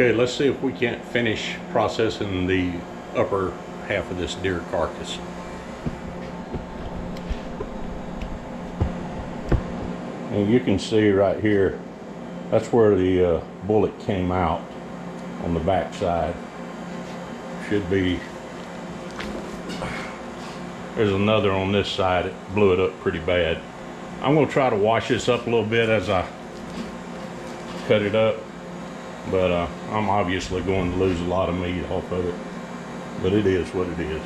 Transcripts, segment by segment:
Okay, let's see if we can't finish processing the upper half of this deer carcass. And you can see right here, that's where the bullet came out on the back side. Should be, there's another on this side. It blew it up pretty bad. I'm going to try to wash this up a little bit as I cut it up, but I'm obviously going to lose a lot of meat off of it, but it is what it is.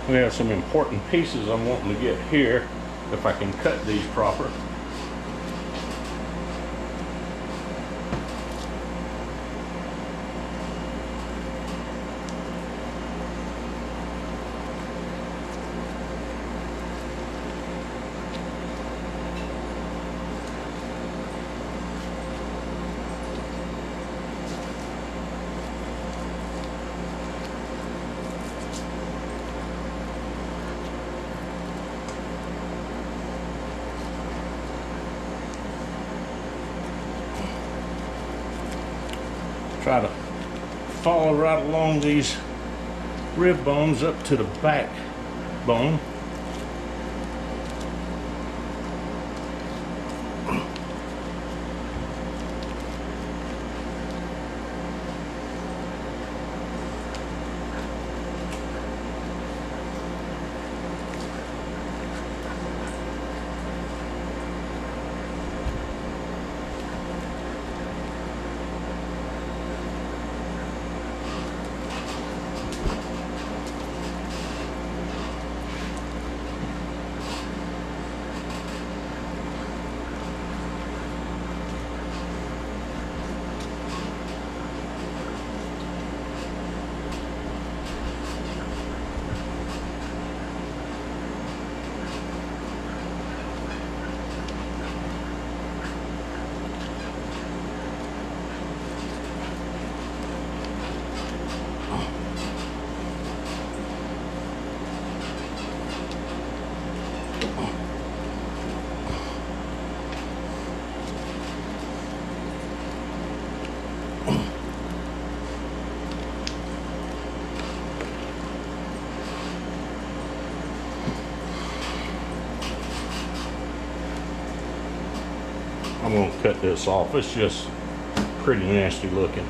We have some important pieces I'm wanting to get here, if I can cut these proper. Try to follow right along these rib bones up to the back bone. I'm going to cut this off. It's just pretty nasty looking.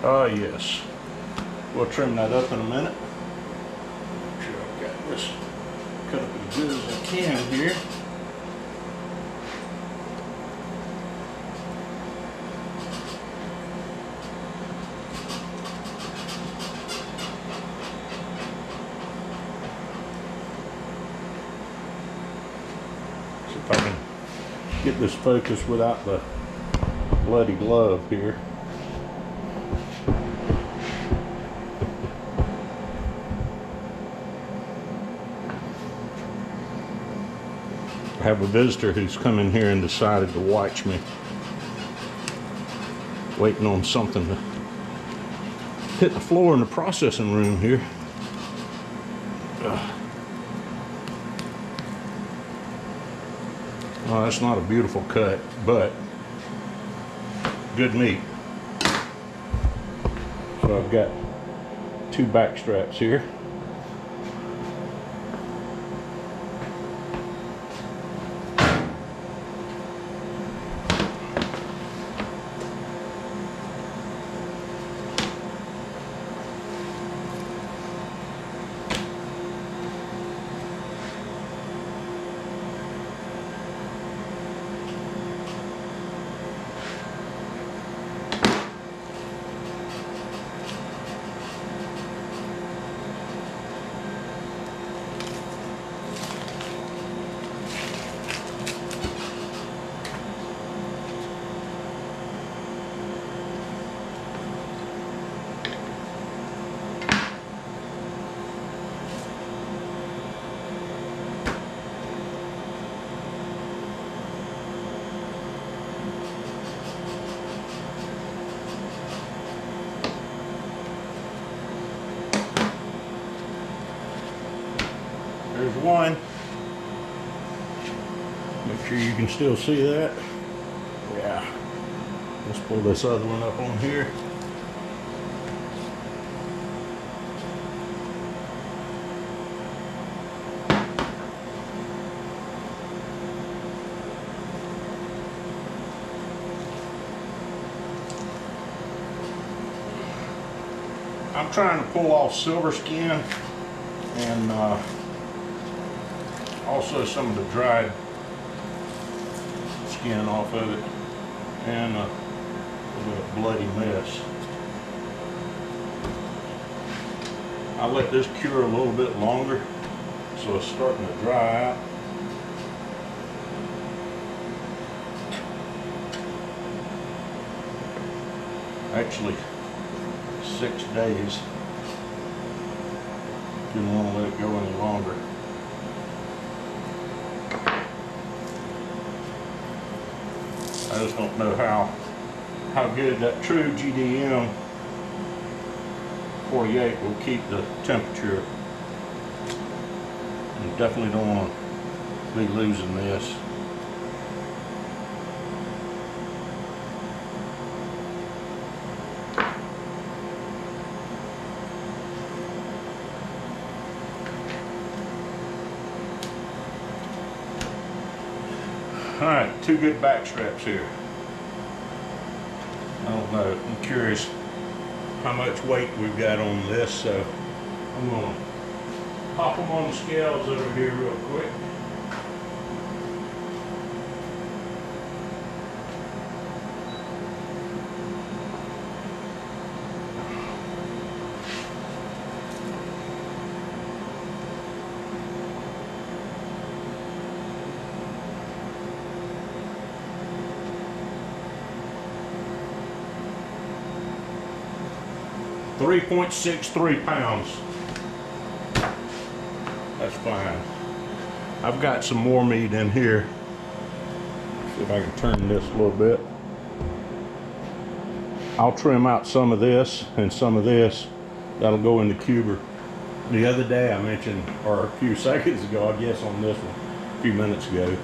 Oh yes, we'll trim that up in a minute. Make sure I've got this cut up as good as I can here. get this focused without the bloody glove here. I have a visitor who's come in here and decided to watch me, waiting on something to hit the floor in the processing room here. Well, that's not a beautiful cut, but good meat. So I've got 2 back straps here. There's one. Make sure you can still see that. Yeah. Let's pull this other one up on here. I'm trying to pull off silver skin and also some of the dried skin off of it, and a little bloody mess. I let this cure a little bit longer, so it's starting to dry out. Actually, 6 days. Didn't want to let it go any longer. I just don't know how good that True GDM48 will keep the temperature. You definitely don't want to be losing this. Alright, 2 good back straps here. I don't know, I'm curious how much weight we've got on this, so I'm going to pop them on the scales over here real quick. .63 pounds. That's fine. I've got some more meat in here. See if I can turn this a little bit. I'll trim out some of this and some of this. That'll go in the cuber. The other day I mentioned, or a few seconds ago, I guess on this one, a few minutes ago,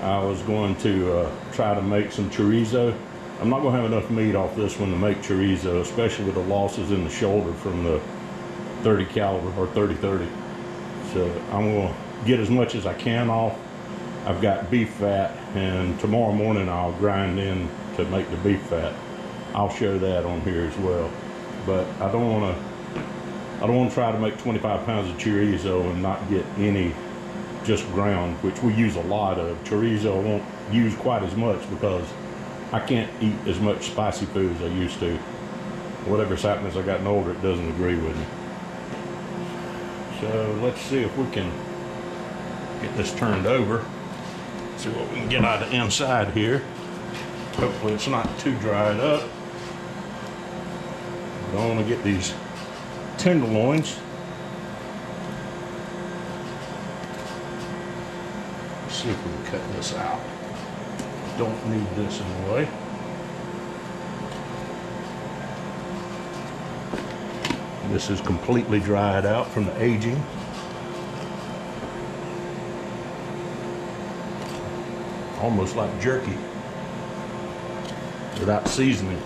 I was going to try to make some chorizo. I'm not going to have enough meat off this one to make chorizo, especially with the losses in the shoulder from the 30 caliber or 30-30. So I'm going to get as much as I can off. I've got beef fat, and tomorrow morning I'll grind in to make the beef fat. I'll show that on here as well. But I don't want to try to make 25 pounds of chorizo and not get any just ground, which we use a lot of. Chorizo I won't use quite as much because I can't eat as much spicy food as I used to. Whatever's happening as I gotten older, it doesn't agree with me. So let's see if we can get this turned over. See what we can get out of the inside here. Hopefully it's not too dried up. I don't want to get these tenderloins. Let's see if we can cut this out. Don't need this in the way. This is completely dried out from the aging. Almost like jerky without seasoning.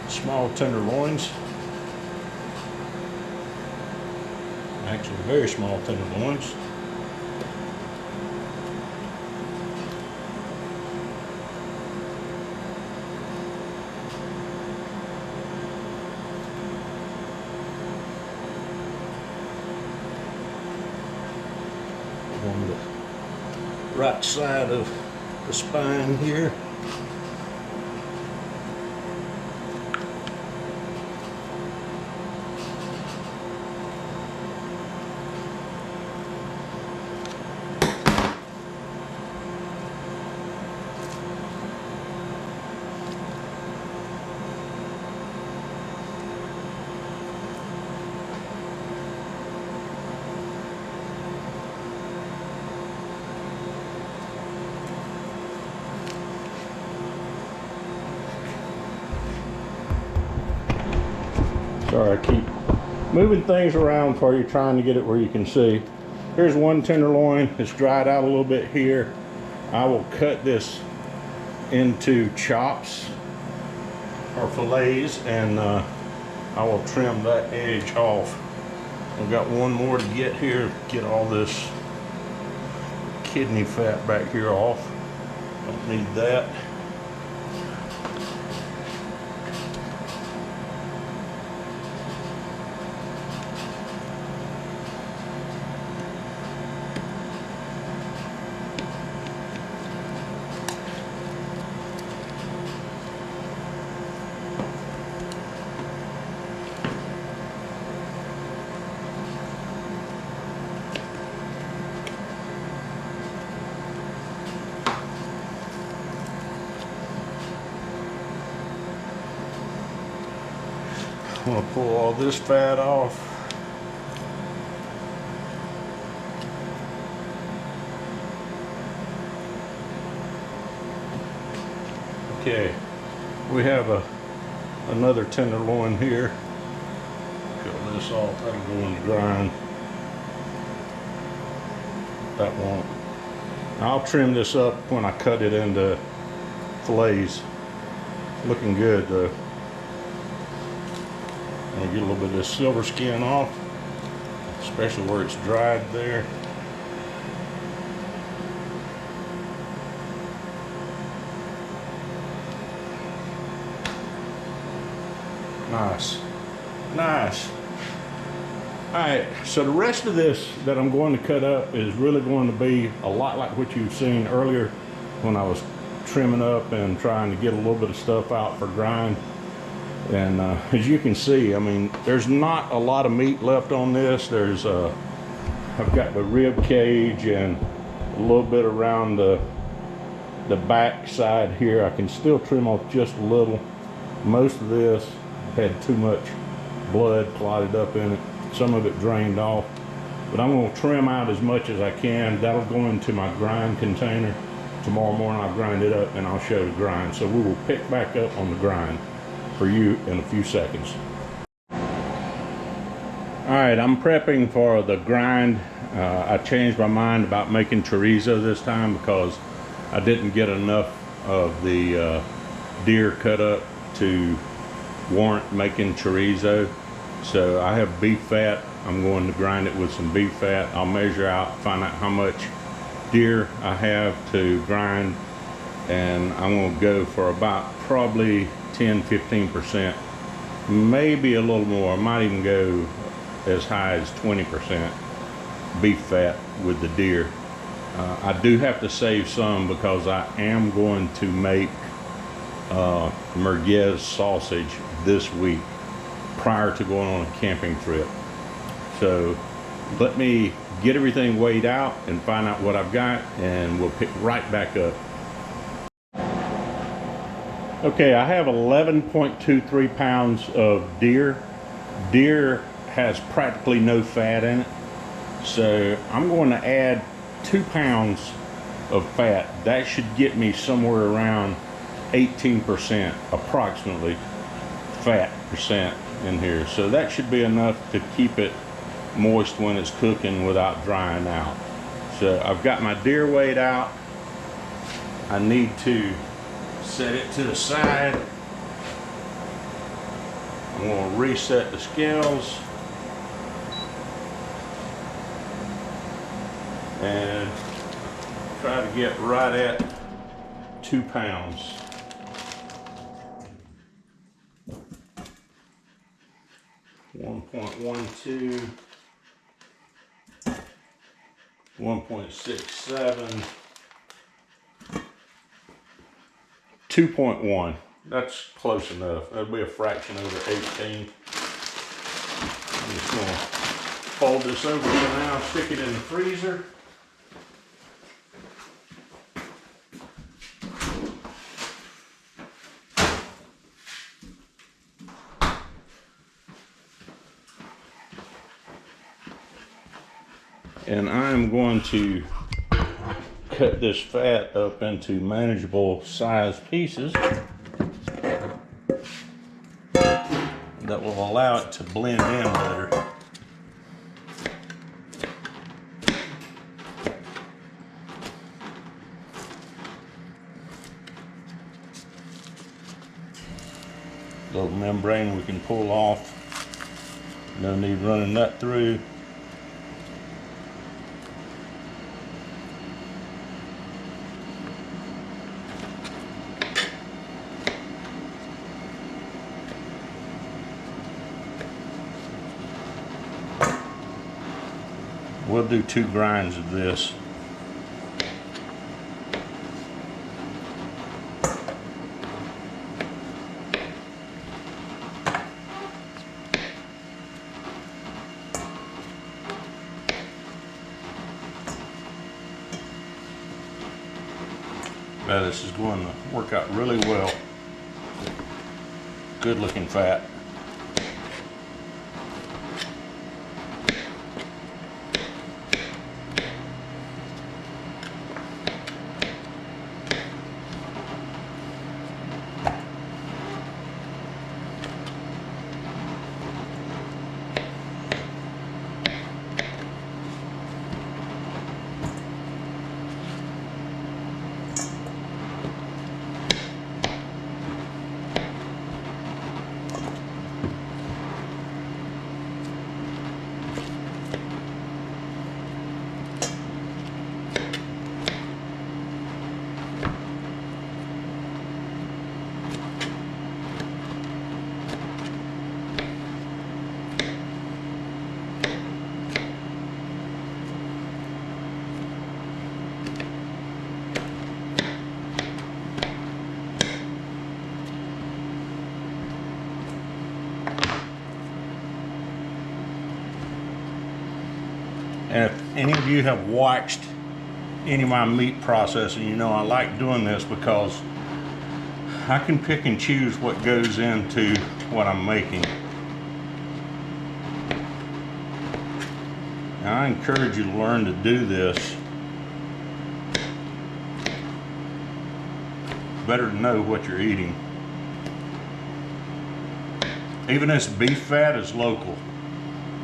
Small tenderloins, actually very small tenderloins. On the right side of the spine here. Sorry, I keep moving things around for you, trying to get it where you can see. Here's one tenderloin. It's dried out a little bit here. I will cut this into chops or fillets, and I will trim that edge off. I've got one more to get here. Get all this kidney fat back here off. Don't need that. I'm going to pull all this fat off. Okay, we have another tenderloin here. Cut this off, that'll go in the grind. That won't. I'll trim this up when I cut it into fillets. Looking good though. I'm gonna get a little bit of this silver skin off, especially where it's dried there. Nice, nice. All right, so the rest of this that I'm going to cut up is really going to be a lot like what you've seen earlier when I was trimming up and trying to get a little bit of stuff out for grind. And as you can see, I mean, there's not a lot of meat left on this. There's I've got the rib cage and a little bit around the back side here. I can still trim off just a little. Most of this had too much blood clotted up in it. Some of it drained off. But I'm going to trim out as much as I can. That'll go into my grind container. Tomorrow morning I'll grind it up and I'll show the grind. So we will pick back up on the grind for you in a few seconds. Alright, I'm prepping for the grind. I changed my mind about making chorizo this time because I didn't get enough of the deer cut up to warrant making chorizo. So I have beef fat. I'm going to grind it with some beef fat. I'll measure out, find out how much deer I have to grind, and I'm going to go for about probably 10-15% maybe a little more. I might even go as high as 20% beef fat with the deer. I do have to save some because I am going to make merguez sausage this week prior to going on a camping trip. So let me get everything weighed out and find out what I've got, and we'll pick right back up. Okay, I have 11.23 pounds of deer. Deer has practically no fat in it, so I'm going to add 2 pounds of fat. That should get me somewhere around 18% approximately fat percent in here. So that should be enough to keep it moist when it's cooking without drying out. So I've got my deer weighed out. I need to set it to the side. I'm going to reset the scales and try to get right at 2 pounds. .12, 1.67, 2.1. That's close enough. That'll be a fraction over 18. I'm just going to fold this over for now, stick it in the freezer. And I'm going to cut this fat up into manageable size pieces that will allow it to blend in better. Little membrane we can pull off. No need running that through. We'll do 2 grinds of this. Now this is going to work out really well. Good looking fat. And if any of you have watched any of my meat processing, you know I like doing this because I can pick and choose what goes into what I'm making. And I encourage you to learn to do this. Better to know what you're eating. Even this beef fat is local.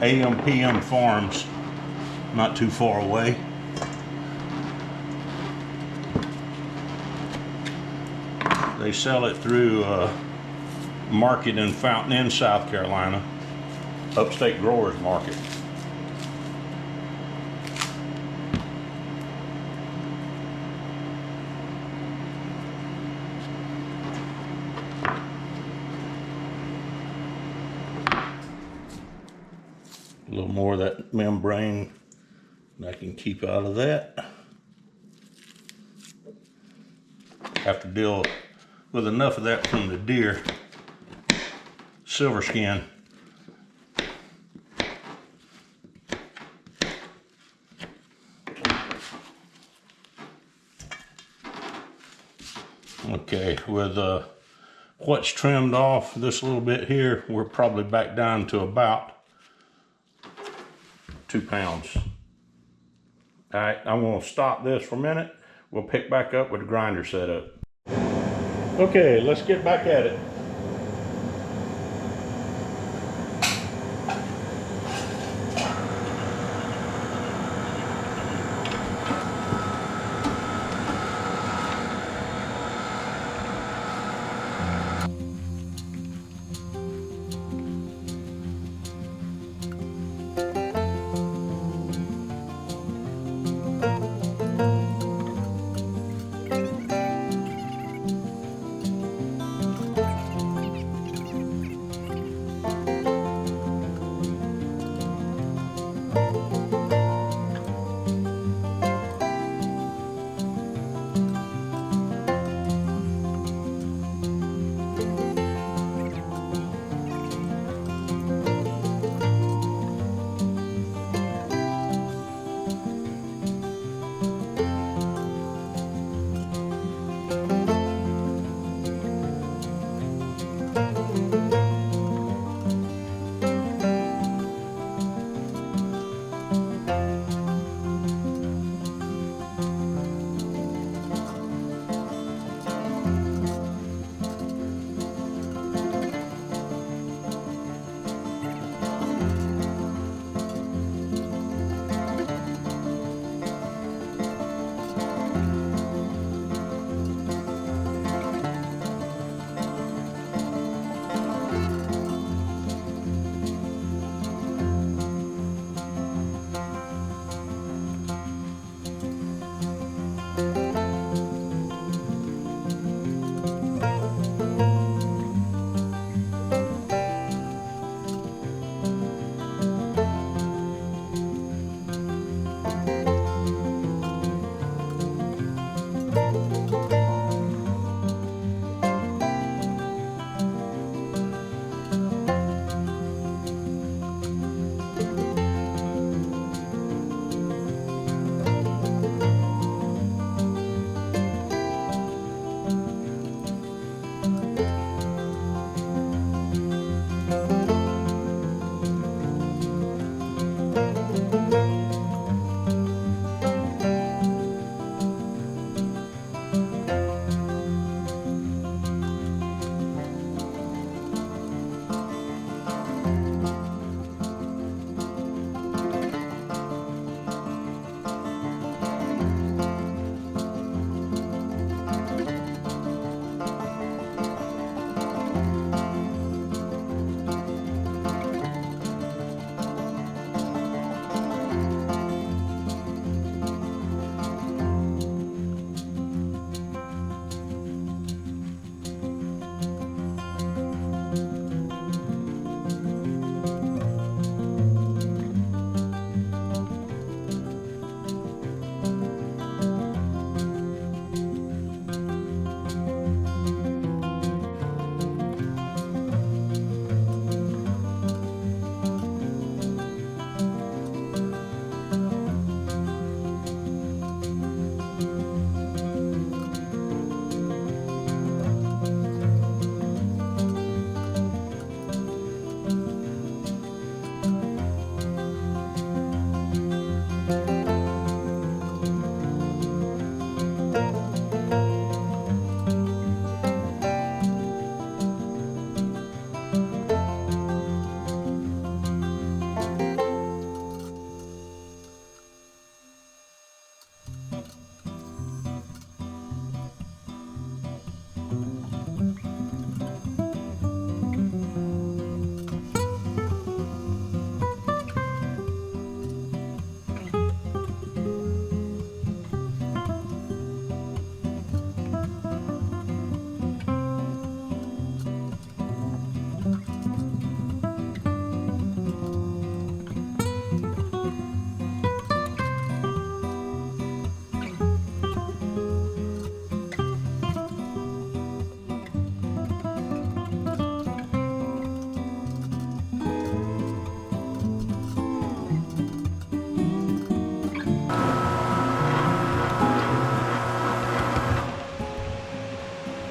AM/PM Farms, not too far away. They sell it through a market in Fountain Inn, South Carolina, Upstate Growers Market. little more of that membrane that I can keep out of that. Have to deal with enough of that from the deer silver skin. Okay, with what's trimmed off this little bit here, we're probably back down to about 2 pounds. All right, I'm gonna stop this for a minute. We'll pick back up with the grinder set up. Okay, let's get back at it.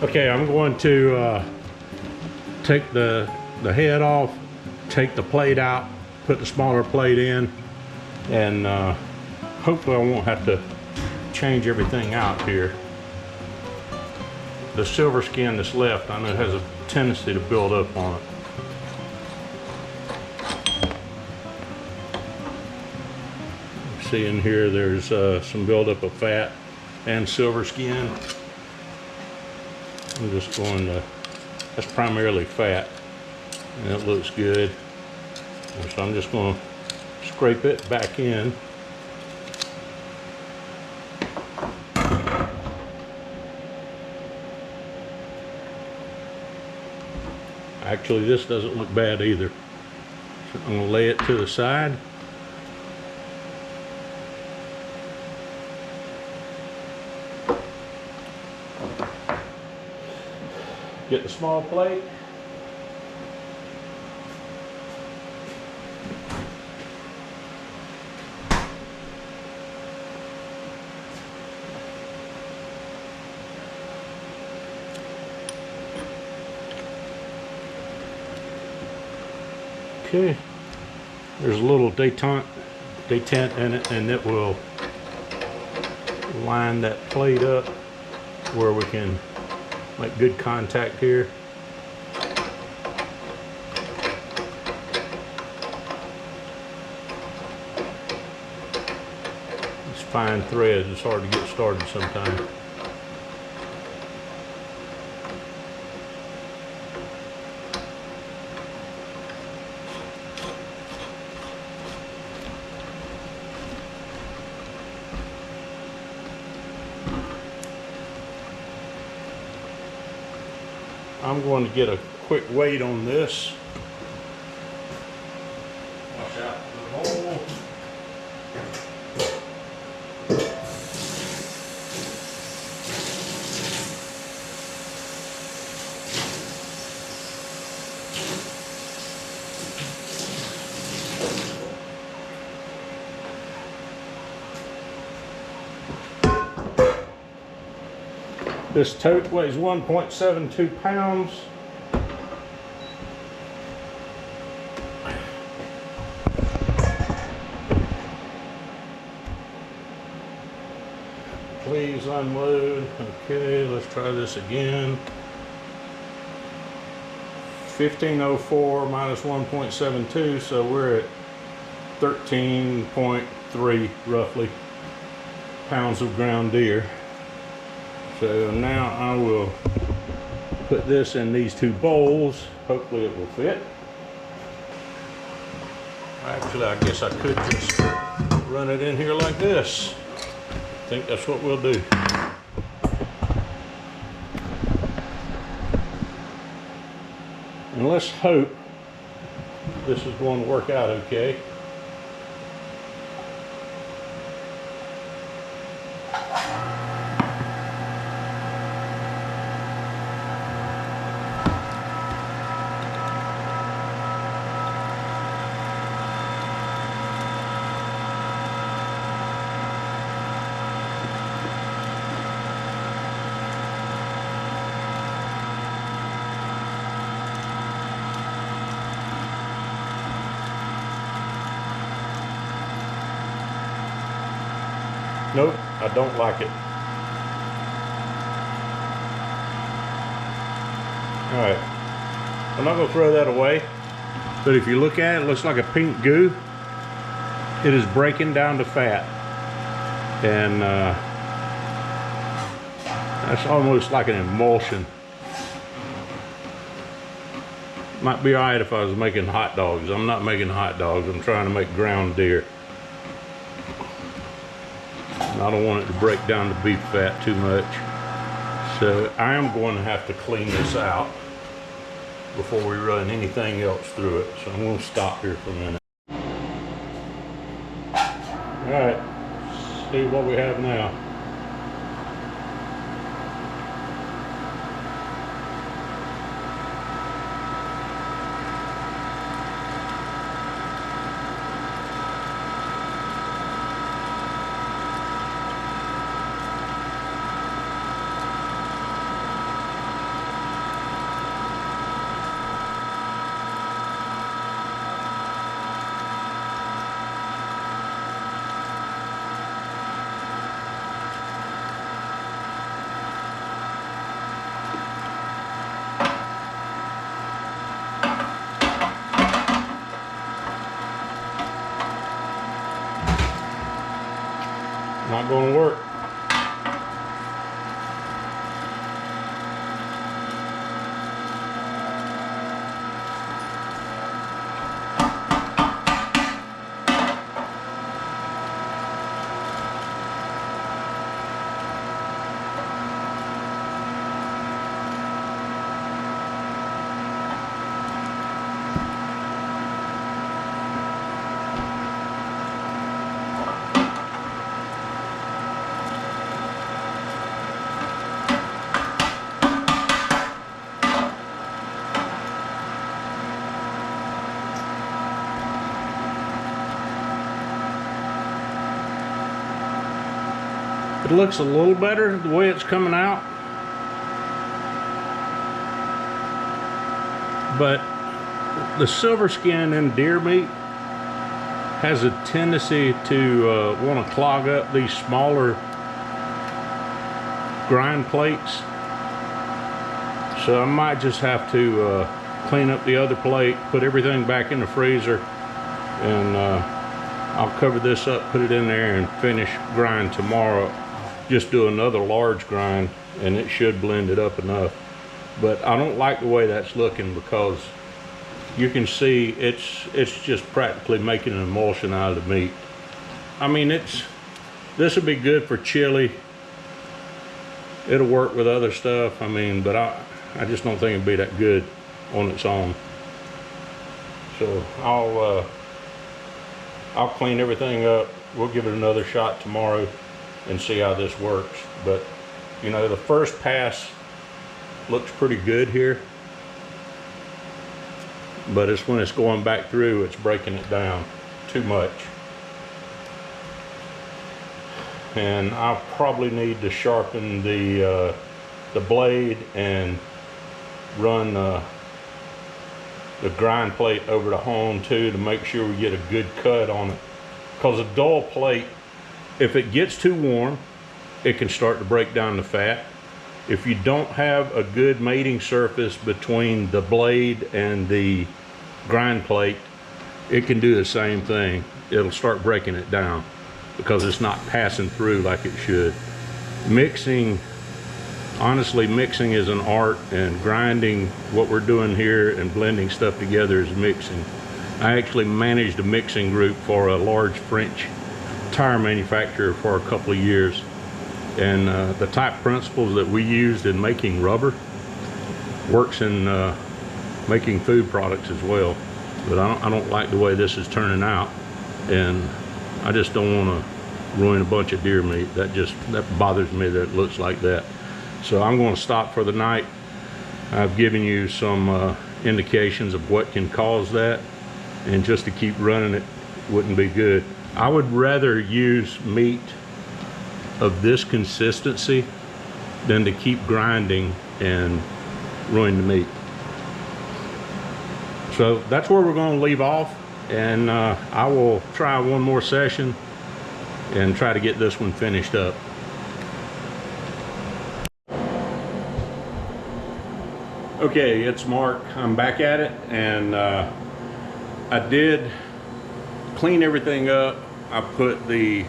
Okay, I'm going to take the head off, take the plate out, put the smaller plate in, and hopefully I won't have to change everything out here. The silver skin that's left, I know it has a tendency to build up on it. See in here there's some buildup of fat and silver skin. I'm just going to, that's primarily fat, and it looks good. And so I'm just going to scrape it back in. Actually, this doesn't look bad either. So I'm going to lay it to the side. Get the small plate. Okay, there's a little detent in it, and it will line that plate up where we can make good contact here. These fine threads, it's hard to get started sometimes. I'm going to get a quick weight on this. Watch out for the hole. This tote weighs 1.72 pounds. Please unload. Okay, let's try this again. 1504 minus 1.72, so we're at 13.3 roughly pounds of ground deer. So now I will put this in these two bowls. Hopefully it will fit. Actually, I guess I could just run it in here like this. I think that's what we'll do. And let's hope this is going to work out okay. Nope, I don't like it. Alright, I'm not going to throw that away, but if you look at it, it looks like a pink goo. It is breaking down to fat, and that's almost like an emulsion. Might be alright if I was making hot dogs. I'm not making hot dogs, I'm trying to make ground deer. I don't want it to break down the beef fat too much. So I am going to have to clean this out before we run anything else through it. So I'm going to stop here for a minute. Alright, see what we have now. Not going to work. It looks a little better the way it's coming out, but the silver skin in deer meat has a tendency to want to clog up these smaller grind plates. So I might just have to clean up the other plate, put everything back in the freezer, and I'll cover this up, put it in there, and finish grind tomorrow. Just do another large grind and it should blend it up enough. But I don't like the way that's looking, because you can see it's just practically making an emulsion out of the meat. I mean, this would be good for chili. It'll work with other stuff. I mean, but I just don't think it'd be that good on its own. So I'll clean everything up. We'll give it another shot tomorrow and see how this works. But you know, the first pass looks pretty good here, but it's when it's going back through, it's breaking it down too much. And I'll probably need to sharpen the blade and run the grind plate over the hone too, to make sure we get a good cut on it. Because a dull plate, if it gets too warm, it can start to break down the fat. If you don't have a good mating surface between the blade and the grind plate, it can do the same thing. It'll start breaking it down because it's not passing through like it should. Mixing, honestly, mixing is an art, and grinding, what we're doing here and blending stuff together, is mixing. I actually managed a mixing group for a large French tire manufacturer for a couple of years, and the type principles that we used in making rubber works in making food products as well. But I don't like the way this is turning out, and I just don't want to ruin a bunch of deer meat. That bothers me that it looks like that. So I'm going to stop for the night. I've given you some indications of what can cause that, and just to keep running it wouldn't be good. I would rather use meat of this consistency than to keep grinding and ruin the meat. So that's where we're going to leave off, and I will try one more session and try to get this one finished up. Okay, it's Mark. I'm back at it, and I did clean everything up. I put the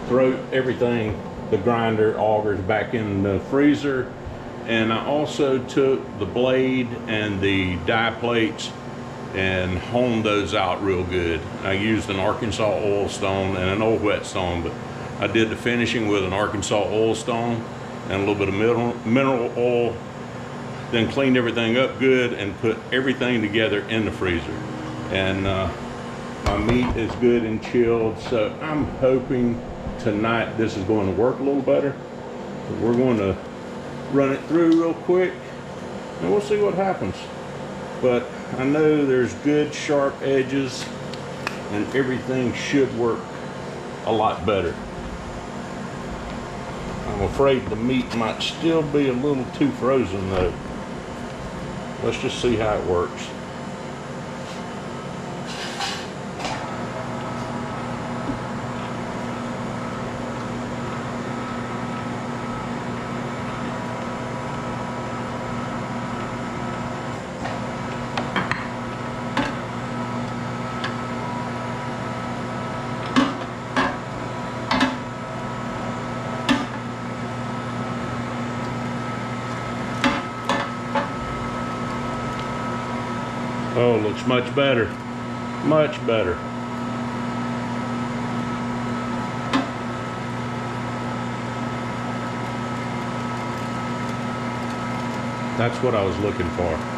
throat, everything, the grinder, augers back in the freezer, and I also took the blade and the die plates and honed those out real good. I used an Arkansas oil stone and an old whetstone, but I did the finishing with an Arkansas oil stone and a little bit of mineral oil, then cleaned everything up good and put everything together in the freezer. And my meat is good and chilled, so I'm hoping tonight this is going to work a little better. But we're going to run it through real quick and we'll see what happens. But I know there's good sharp edges and everything should work a lot better. I'm afraid the meat might still be a little too frozen though. Let's just see how it works. looks much better. Much better. That's what I was looking for.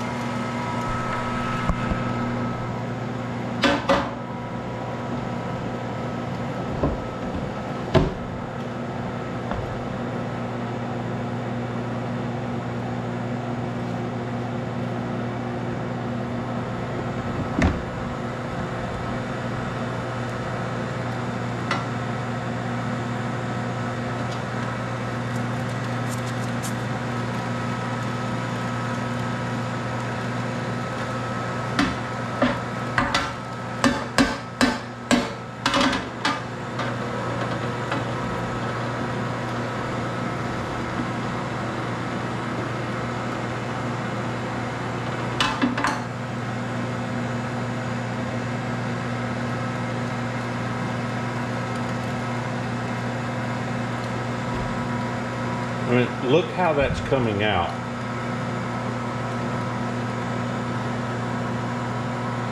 I mean, look how that's coming out.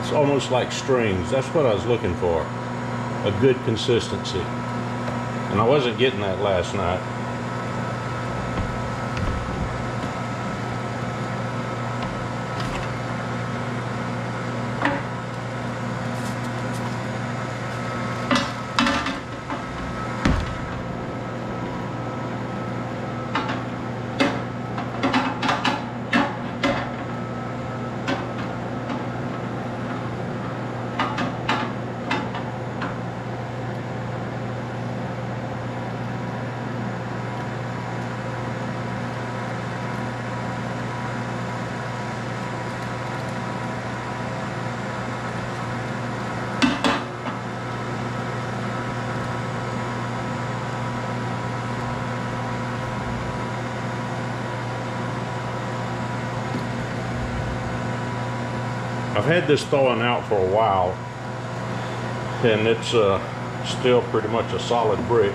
It's almost like strings. That's what I was looking for. A good consistency. And I wasn't getting that last night. I've had this thawing out for a while, and it's still pretty much a solid brick.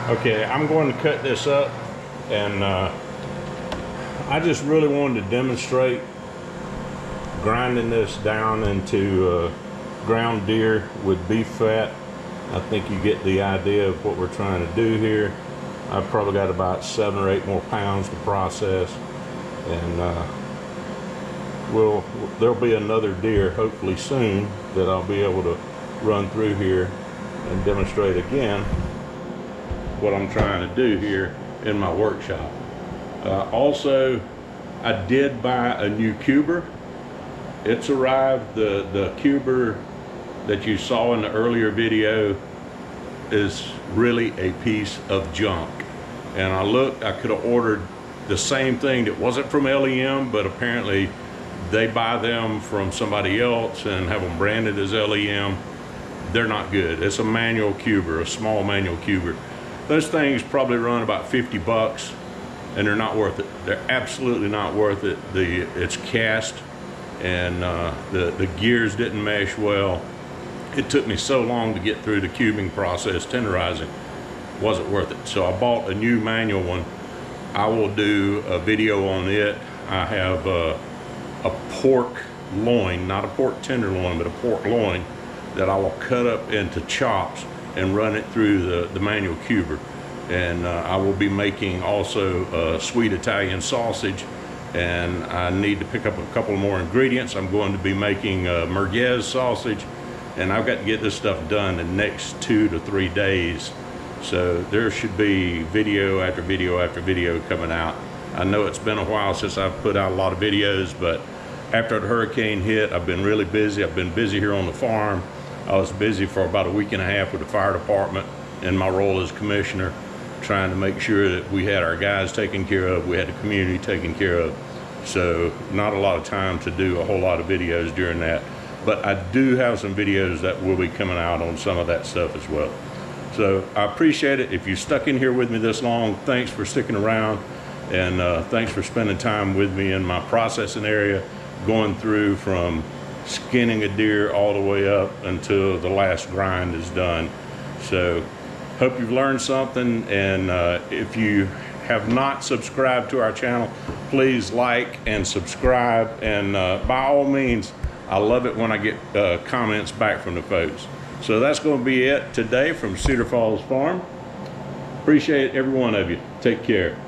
Okay, I'm going to cut this up, and I just really wanted to demonstrate grinding this down into ground deer with beef fat. I think you get the idea of what we're trying to do here. I've probably got about 7 or 8 more pounds to process, and there'll be another deer hopefully soon that I'll be able to run through here and demonstrate again what I'm trying to do here in my workshop. Also, I did buy a new cuber. It's arrived. The cuber that you saw in the earlier video is really a piece of junk. And I looked, I could have ordered the same thing that wasn't from LEM, but apparently they buy them from somebody else and have them branded as LEM. They're not good. It's a manual cuber, a small manual cuber. Those things probably run about 50 bucks, and they're not worth it. They're absolutely not worth it. It's cast, and the gears didn't mesh well. It took me so long to get through the cubing process, tenderizing. Wasn't worth it. So I bought a new manual one. I will do a video on it. I have a pork loin, not a pork tenderloin, but a pork loin that I will cut up into chops and run it through the manual cuber. And I will be making also sweet Italian sausage, and I need to pick up a couple more ingredients. I'm going to be making merguez sausage, and I've got to get this stuff done in the next 2 to 3 days. So there should be video after video after video coming out. I know it's been a while since I've put out a lot of videos, but after the hurricane hit, I've been really busy. I've been busy here on the farm. I was busy for about a week and a half with the fire department in my role as commissioner, trying to make sure that we had our guys taken care of, we had the community taken care of. So not a lot of time to do a whole lot of videos during that. but I do have some videos that will be coming out on some of that stuff as well. So I appreciate it. If you stuck in here with me this long, thanks for sticking around, and thanks for spending time with me in my processing area, going through from skinning a deer all the way up until the last grind is done. So hope you've learned something, and if you have not subscribed to our channel, please like and subscribe, and by all means, I love it when I get comments back from the folks. So that's going to be it today from Cedar Falls Farm. Appreciate every one of you. Take care.